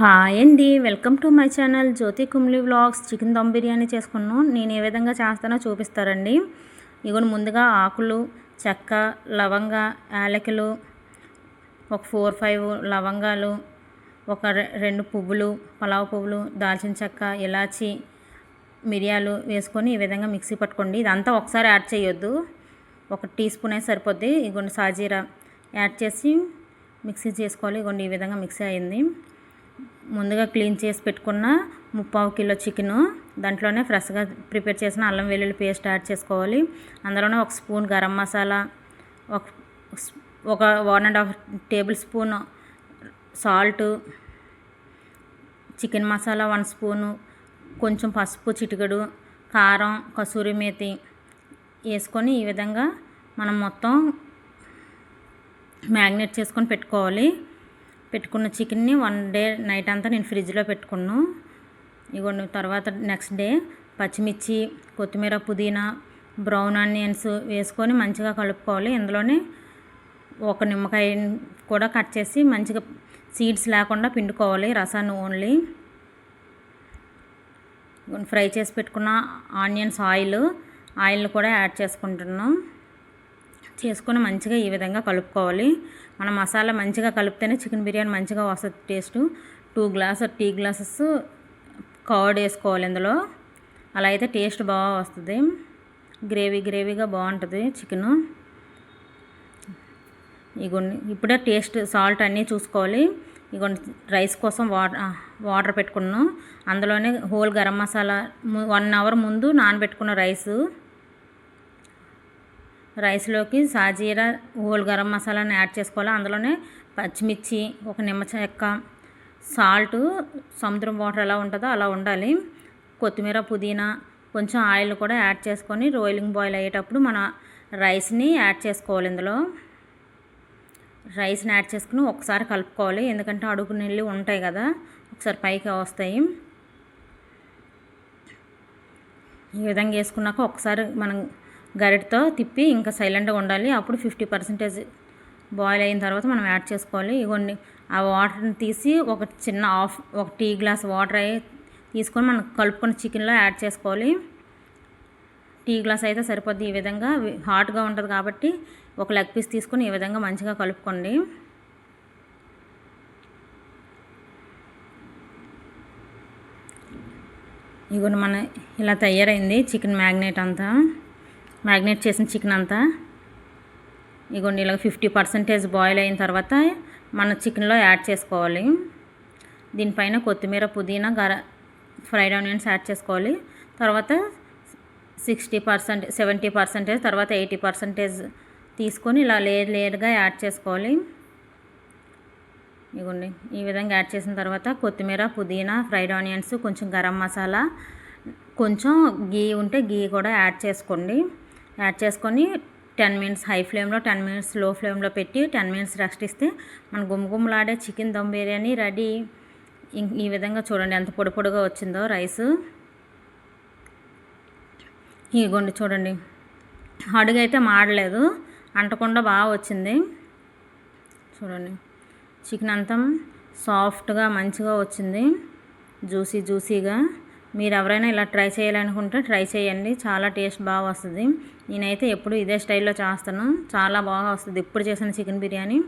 Hi అండి, welcome to my channel Jyoti Kumli vlogs. Chicken dum biryani చేసుకున్నాను. నేను ఏ విధంగా చేస్తానో చూపిస్తారండి. ఇగోని ముందుగా ఆకులు, చెక్క, లవంగ, యాలకులు, ఒక 4-5 లవంగాలు, ఒక 2 పువ్వులు, పలావ్ పువ్వులు, దాల్చిన చెక్క, ఇలాచి, మిరియాలు వేసుకొని ఈ విధంగా మిక్సీ పట్టుకోండి. ఇదంతా ఒకసారి యాడ్ చేయొద్దు, 1 టీ స్పూన్ అయితే సరిపోద్ది. ఇగోండి సాజీరా యాడ్ చేసి మిక్సీ చేసుకోవాలి. ఇగోండి ఈ విధంగా మిక్సీ అయింది. ముందుగా క్లీన్ చేసి పెట్టుకున్న 3/4 కిలో చికెను, దాంట్లోనే ఫ్రెష్గా ప్రిపేర్ చేసిన అల్లం వెల్లుల్లి పేస్ట్ యాడ్ చేసుకోవాలి. అందులోనే 1 స్పూన్ గరం మసాలా, ఒక 1.5 table spoon salt, chicken masala 1 spoon, కొంచెం పసుపు చిటికెడు, కారం, కసూరి మేతి వేసుకొని ఈ విధంగా మనం మొత్తం మ్యాగ్నేట్ చేసుకొని పెట్టుకోవాలి. పెట్టుకున్న చికెన్ని 1 డే నైట్ అంతా నేను ఫ్రిడ్జ్లో పెట్టుకున్నాను. ఇగోండి తర్వాత నెక్స్ట్ డే పచ్చిమిర్చి, కొత్తిమీర, పుదీనా, బ్రౌన్ ఆనియన్స్ వేసుకొని మంచిగా కలుపుకోవాలి. ఇందులోనే 1 నిమ్మకాయ కూడా కట్ చేసి మంచిగా సీడ్స్ లేకుండా పిండుకోవాలి, రసాన్ని ఓన్లీ. ఫ్రై చేసి పెట్టుకున్న ఆనియన్స్, ఆయిల్ కూడా యాడ్ చేసుకొని మంచిగా ఈ విధంగా కలుపుకోవాలి. మన మసాలా మంచిగా కలిపితేనే చికెన్ బిర్యానీ మంచిగా వస్తుంది టేస్ట్. 2 టీ గ్లాసెస్ కర్డ్ వేసుకోవాలి ఇందులో. అలా అయితే టేస్ట్ బాగా వస్తుంది, గ్రేవీగా బాగుంటుంది చికెను. ఇగోండి ఇప్పుడే టేస్ట్, సాల్ట్ అన్నీ చూసుకోవాలి. ఇగోండి రైస్ కోసం వాటర్ పెట్టుకున్నాను. అందులోనే హోల్ గరం మసాలా 1 అవర్ ముందు నానబెట్టుకున్న రైస్లోకి సాజీరా, హోల్ గరం మసాలాని యాడ్ చేసుకోవాలి. అందులోనే పచ్చిమిర్చి, 1 నిమ్మ చెక్క, సాల్ట్ సముద్రం వాటర్ ఎలా ఉంటుందో అలా ఉండాలి, కొత్తిమీర, పుదీనా, కొంచెం ఆయిల్ కూడా యాడ్ చేసుకొని రోలింగ్ బాయిల్ అయ్యేటప్పుడు మన రైస్ని యాడ్ చేసుకోవాలి. ఇందులో రైస్ని యాడ్ చేసుకుని ఒకసారి కలుపుకోవాలి, ఎందుకంటే అడుగు నీళ్ళు ఉంటాయి కదా, ఒకసారి పైకి వస్తాయి. ఈ విధంగా వేసుకున్నాక ఒకసారి మనం గరిటతో తిప్పి ఇంకా సైలెంట్గా ఉండాలి. అప్పుడు 50% బాయిల్ అయిన తర్వాత మనం యాడ్ చేసుకోవాలి. ఇగోండి ఆ వాటర్ని తీసి ఒక టీ గ్లాస్ వాటర్ తీసుకొని మనం కలుపుకొని చికెన్లో యాడ్ చేసుకోవాలి. టీ గ్లాస్ అయితే సరిపోద్ది. ఈ విధంగా హాట్గా ఉంటుంది కాబట్టి ఒక లెగ్ పీస్ తీసుకొని ఈ విధంగా మంచిగా కలుపుకోండి. ఇగోండి మన ఇలా తయారైంది చికెన్ మ్యాగ్నేట్ చేసిన చికెన్ అంతా. ఇగోండి ఇలా 50% బాయిల్ అయిన తర్వాత మన చికెన్లో యాడ్ చేసుకోవాలి. దీనిపైన కొత్తిమీర, పుదీనా, ఫ్రైడ్ ఆనియన్స్ యాడ్ చేసుకోవాలి. తర్వాత 60%, 70%, తర్వాత 80% తీసుకొని ఇలా లేయర్గా యాడ్ చేసుకోవాలి. ఇగోండి ఈ విధంగా యాడ్ చేసిన తర్వాత కొత్తిమీర, పుదీనా, ఫ్రైడ్ ఆనియన్స్, కొంచెం గరం మసాలా, కొంచెం గీ ఉంటే గీ కూడా యాడ్ చేసుకోండి. యాడ్ చేసుకొని 10 మినిట్స్ హై ఫ్లేమ్లో, 10 మినిట్స్ లో ఫ్లేమ్లో పెట్టి 10 మినిట్స్ రెస్ట్ ఇస్తే మన గుమగుమలాడే చికెన్ దమ్ బిర్యానీ రెడీ. ఈ విధంగా చూడండి ఎంత పొడిగా వచ్చిందో రైస్. ఇగోండి చూడండి, అడుగైతే మాడలేదు, అంటకుండా బాగా వచ్చింది. చూడండి చికెన్ అంతా సాఫ్ట్గా మంచిగా వచ్చింది, జ్యూసీగా. మీరు ఎవరైనా ఇలా ట్రై చేయాలనుకుంటే ట్రై చేయండి, చాలా టేస్ట్ బాగా వస్తుంది. నేనైతే ఎప్పుడు ఇదే స్టైల్లో చేస్తాను, చాలా బాగా వస్తుంది ఇప్పుడు చేసిన చికెన్ బిర్యానీ.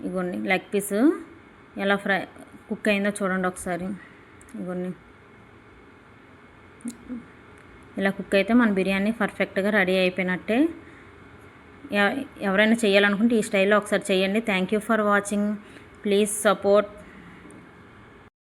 ఇగోండి లెగ్ పీస్ ఎలా కుక్ అయిందో చూడండి ఒకసారి. ఇగోండి ఇలా కుక్ అయితే మన బిర్యానీ పర్ఫెక్ట్గా రెడీ అయిపోయినట్టే. ఎవరైనా చేయాలనుకుంటే ఈ స్టైల్లో ఒకసారి చేయండి. Thank you for watching. Please support